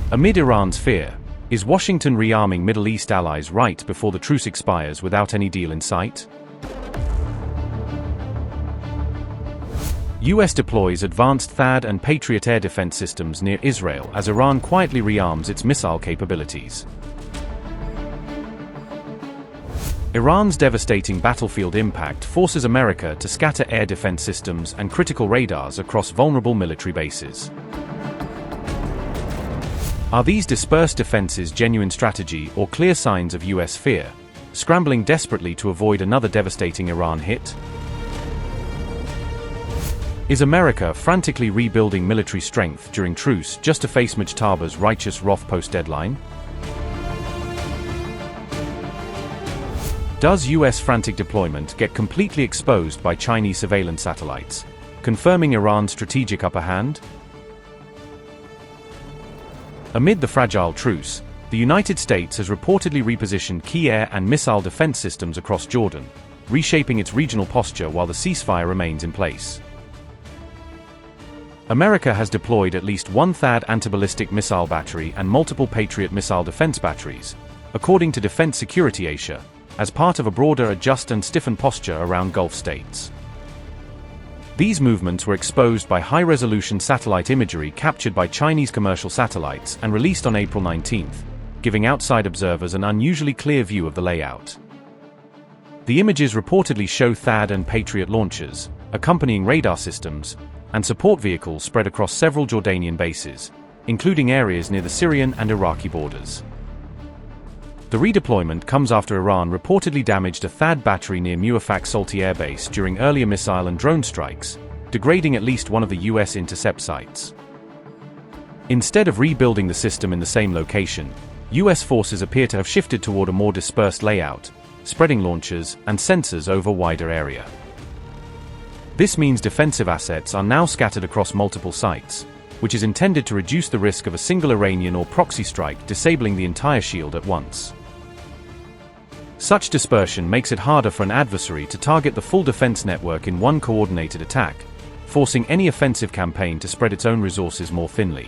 Amid Iran's fear, is Washington rearming Middle East allies right before the truce expires without any deal in sight? US deploys advanced THAAD and Patriot air defense systems near Israel as Iran quietly rearms its missile capabilities. Iran's devastating battlefield impact forces America to scatter air defense systems and critical radars across vulnerable military bases. Are these dispersed defenses genuine strategy or clear signs of US fear, scrambling desperately to avoid another devastating Iran hit? Is America frantically rebuilding military strength during truce just to face Mujtaba's righteous Wrath post-deadline? Does US frantic deployment get completely exposed by Chinese surveillance satellites, confirming Iran's strategic upper hand? Amid the fragile truce, the United States has reportedly repositioned key air and missile defense systems across Jordan, reshaping its regional posture while the ceasefire remains in place. America has deployed at least one THAAD anti-ballistic missile battery and multiple Patriot missile defense batteries, according to Defense Security Asia, as part of a broader adjust and stiffen posture around Gulf states. These movements were exposed by high-resolution satellite imagery captured by Chinese commercial satellites and released on April 19, giving outside observers an unusually clear view of the layout. The images reportedly show THAAD and Patriot launchers, accompanying radar systems, and support vehicles spread across several Jordanian bases, including areas near the Syrian and Iraqi borders. The redeployment comes after Iran reportedly damaged a THAAD battery near Muwaffaq Salti Air Base during earlier missile and drone strikes, degrading at least one of the US intercept sites. Instead of rebuilding the system in the same location, US forces appear to have shifted toward a more dispersed layout, spreading launchers and sensors over a wider area. This means defensive assets are now scattered across multiple sites, which is intended to reduce the risk of a single Iranian or proxy strike disabling the entire shield at once. Such dispersion makes it harder for an adversary to target the full defense network in one coordinated attack, forcing any offensive campaign to spread its own resources more thinly.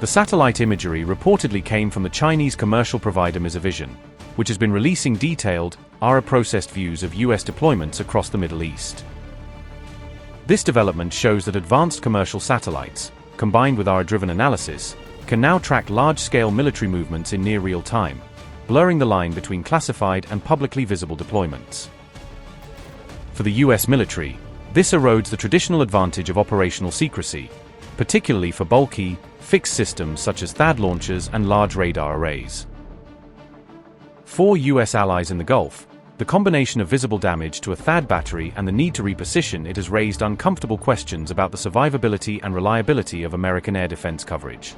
The satellite imagery reportedly came from the Chinese commercial provider Imagery, which has been releasing detailed, ARA-processed views of US deployments across the Middle East. This development shows that advanced commercial satellites, combined with ARA-driven analysis, can now track large-scale military movements in near real time, blurring the line between classified and publicly visible deployments. For the US military, this erodes the traditional advantage of operational secrecy, particularly for bulky, fixed systems such as THAAD launchers and large radar arrays. For US allies in the Gulf, the combination of visible damage to a THAAD battery and the need to reposition it has raised uncomfortable questions about the survivability and reliability of American air defense coverage.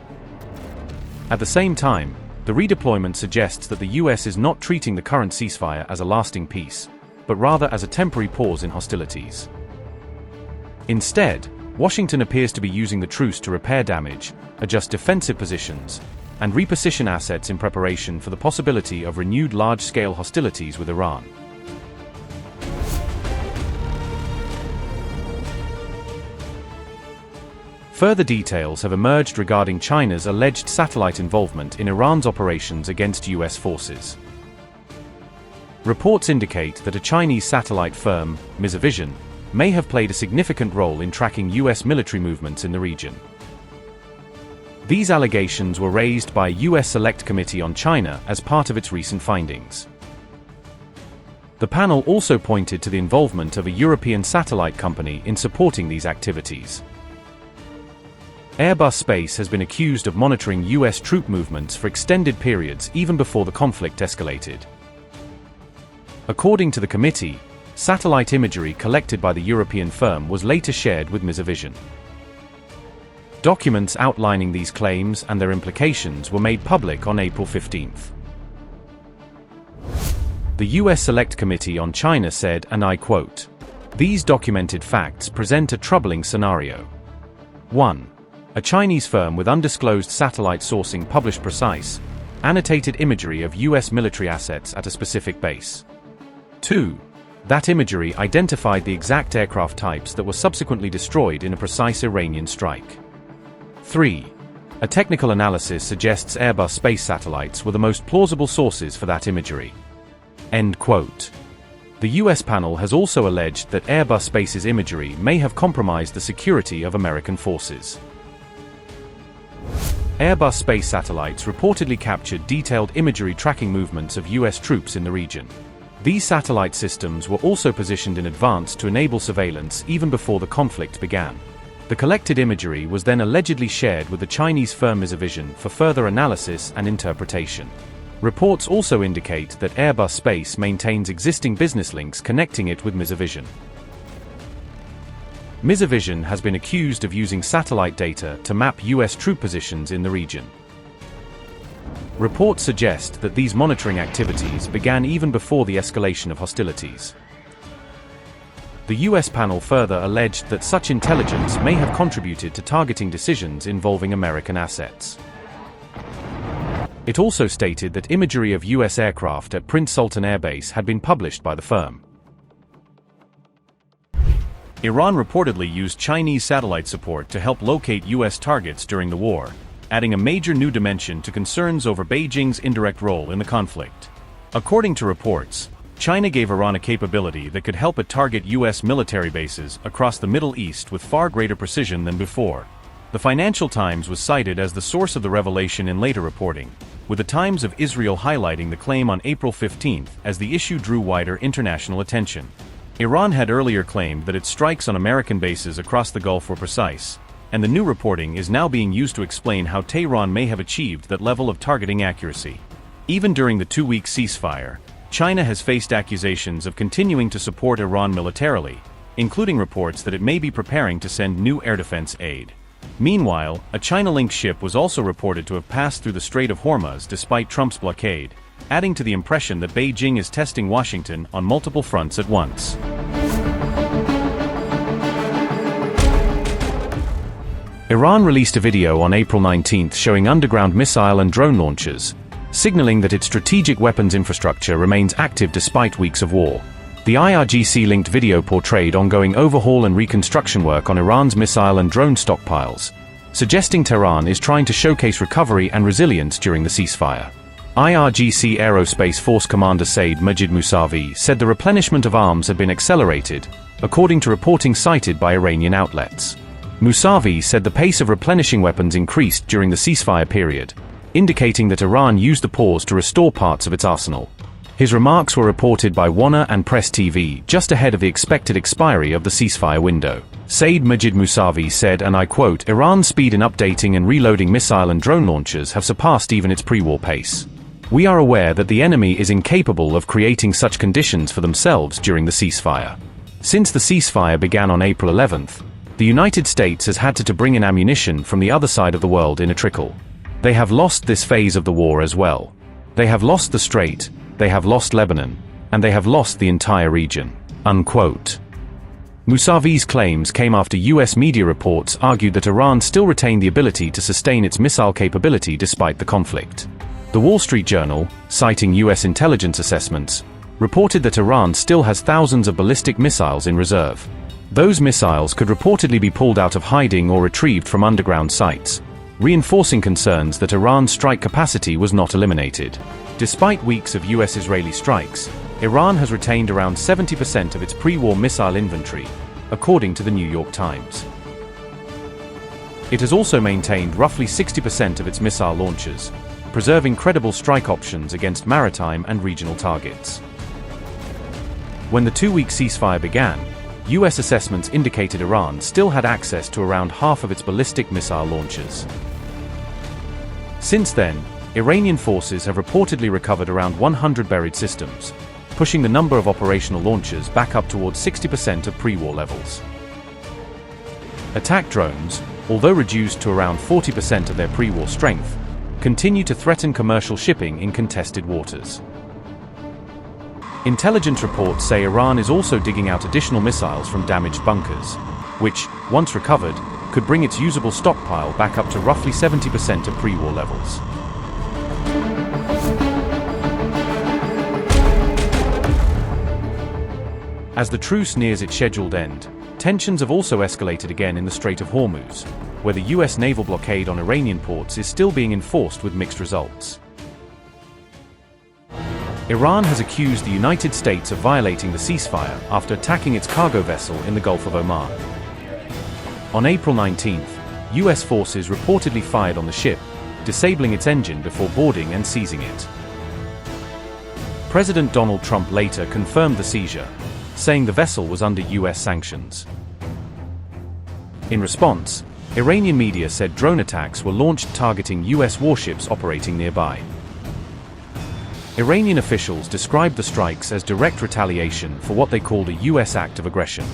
At the same time, the redeployment suggests that the US is not treating the current ceasefire as a lasting peace, but rather as a temporary pause in hostilities. Instead, Washington appears to be using the truce to repair damage, adjust defensive positions, and reposition assets in preparation for the possibility of renewed large-scale hostilities with Iran. Further details have emerged regarding China's alleged satellite involvement in Iran's operations against US forces. Reports indicate that a Chinese satellite firm, Imagery, may have played a significant role in tracking US military movements in the region. These allegations were raised by a US Select Committee on China as part of its recent findings. The panel also pointed to the involvement of a European satellite company in supporting these activities. Airbus Space has been accused of monitoring US troop movements for extended periods even before the conflict escalated. According to the committee, satellite imagery collected by the European firm was later shared with Imagery. Documents outlining these claims and their implications were made public on April 15. The US Select Committee on China said, and I quote, "These documented facts present a troubling scenario. 1. A Chinese firm with undisclosed satellite sourcing published precise, annotated imagery of US military assets at a specific base. 2. That imagery identified the exact aircraft types that were subsequently destroyed in a precise Iranian strike. 3. A technical analysis suggests Airbus space satellites were the most plausible sources for that imagery. End quote. The US panel has also alleged that Airbus Space's imagery may have compromised the security of American forces. Airbus space satellites reportedly captured detailed imagery tracking movements of US troops in the region. These satellite systems were also positioned in advance to enable surveillance even before the conflict began. The collected imagery was then allegedly shared with the Chinese firm Imagery for further analysis and interpretation. Reports also indicate that Airbus Space maintains existing business links connecting it with Imagery. Imagery has been accused of using satellite data to map US troop positions in the region. Reports suggest that these monitoring activities began even before the escalation of hostilities. The US panel further alleged that such intelligence may have contributed to targeting decisions involving American assets. It also stated that imagery of US aircraft at Prince Sultan Air Base had been published by the firm. Iran reportedly used Chinese satellite support to help locate US targets during the war, adding a major new dimension to concerns over Beijing's indirect role in the conflict. According to reports, China gave Iran a capability that could help it target US military bases across the Middle East with far greater precision than before. The Financial Times was cited as the source of the revelation in later reporting, with the Times of Israel highlighting the claim on April 15 as the issue drew wider international attention. Iran had earlier claimed that its strikes on American bases across the Gulf were precise, and the new reporting is now being used to explain how Tehran may have achieved that level of targeting accuracy. Even during the two-week ceasefire, China has faced accusations of continuing to support Iran militarily, including reports that it may be preparing to send new air defense aid. Meanwhile, a China-linked ship was also reported to have passed through the Strait of Hormuz despite Trump's blockade, adding to the impression that Beijing is testing Washington on multiple fronts at once. Iran released a video on April 19 showing underground missile and drone launchers, signaling that its strategic weapons infrastructure remains active despite weeks of war. The IRGC-linked video portrayed ongoing overhaul and reconstruction work on Iran's missile and drone stockpiles, suggesting Tehran is trying to showcase recovery and resilience during the ceasefire. IRGC Aerospace Force Commander Saeed Majid Musavi said the replenishment of arms had been accelerated, according to reporting cited by Iranian outlets. Musavi said the pace of replenishing weapons increased during the ceasefire period, indicating that Iran used the pause to restore parts of its arsenal. His remarks were reported by WANA and Press TV just ahead of the expected expiry of the ceasefire window. Saeed Majid Musavi said, and I quote, "Iran's speed in updating and reloading missile and drone launchers have surpassed even its pre-war pace. We are aware that the enemy is incapable of creating such conditions for themselves during the ceasefire. Since the ceasefire began on April 11th, the United States has had to bring in ammunition from the other side of the world in a trickle. They have lost this phase of the war as well. They have lost the Strait, they have lost Lebanon, and they have lost the entire region." Unquote. Musavi's claims came after US media reports argued that Iran still retained the ability to sustain its missile capability despite the conflict. The Wall Street Journal, citing US intelligence assessments, reported that Iran still has thousands of ballistic missiles in reserve. Those missiles could reportedly be pulled out of hiding or retrieved from underground sites, reinforcing concerns that Iran's strike capacity was not eliminated. Despite weeks of US-Israeli strikes, Iran has retained around 70% of its pre-war missile inventory, according to the New York Times. It has also maintained roughly 60% of its missile launchers, preserving credible strike options against maritime and regional targets. When the two-week ceasefire began, US assessments indicated Iran still had access to around half of its ballistic missile launchers. Since then, Iranian forces have reportedly recovered around 100 buried systems, pushing the number of operational launchers back up towards 60% of pre-war levels. Attack drones, although reduced to around 40% of their pre-war strength, continue to threaten commercial shipping in contested waters. Intelligence reports say Iran is also digging out additional missiles from damaged bunkers, which, once recovered, could bring its usable stockpile back up to roughly 70% of pre-war levels. As the truce nears its scheduled end, Tensions have also escalated again in the Strait of Hormuz, where the US naval blockade on Iranian ports is still being enforced with mixed results. Iran has accused the United States of violating the ceasefire after attacking its cargo vessel in the Gulf of Oman. On April 19, US forces reportedly fired on the ship, disabling its engine before boarding and seizing it. President Donald Trump later confirmed the seizure, saying the vessel was under US sanctions. In response, Iranian media said drone attacks were launched targeting US warships operating nearby. Iranian officials described the strikes as direct retaliation for what they called a US act of aggression.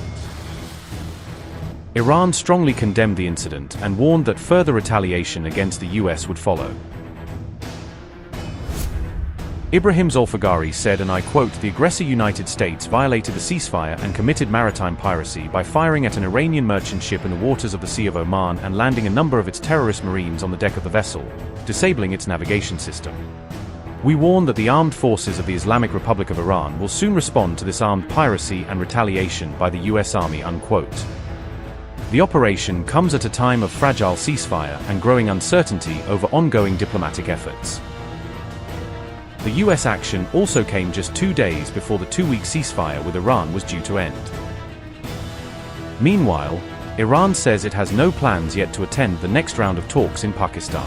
Iran strongly condemned the incident and warned that further retaliation against the US would follow. Ibrahim Zolfagari said, and I quote, "The aggressor United States violated the ceasefire and committed maritime piracy by firing at an Iranian merchant ship in the waters of the Sea of Oman and landing a number of its terrorist marines on the deck of the vessel, disabling its navigation system. We warn that the armed forces of the Islamic Republic of Iran will soon respond to this armed piracy and retaliation by the US Army," unquote. The operation comes at a time of fragile ceasefire and growing uncertainty over ongoing diplomatic efforts. The US action also came just 2 days before the 2-week ceasefire with Iran was due to end. Meanwhile, Iran says it has no plans yet to attend the next round of talks in Pakistan.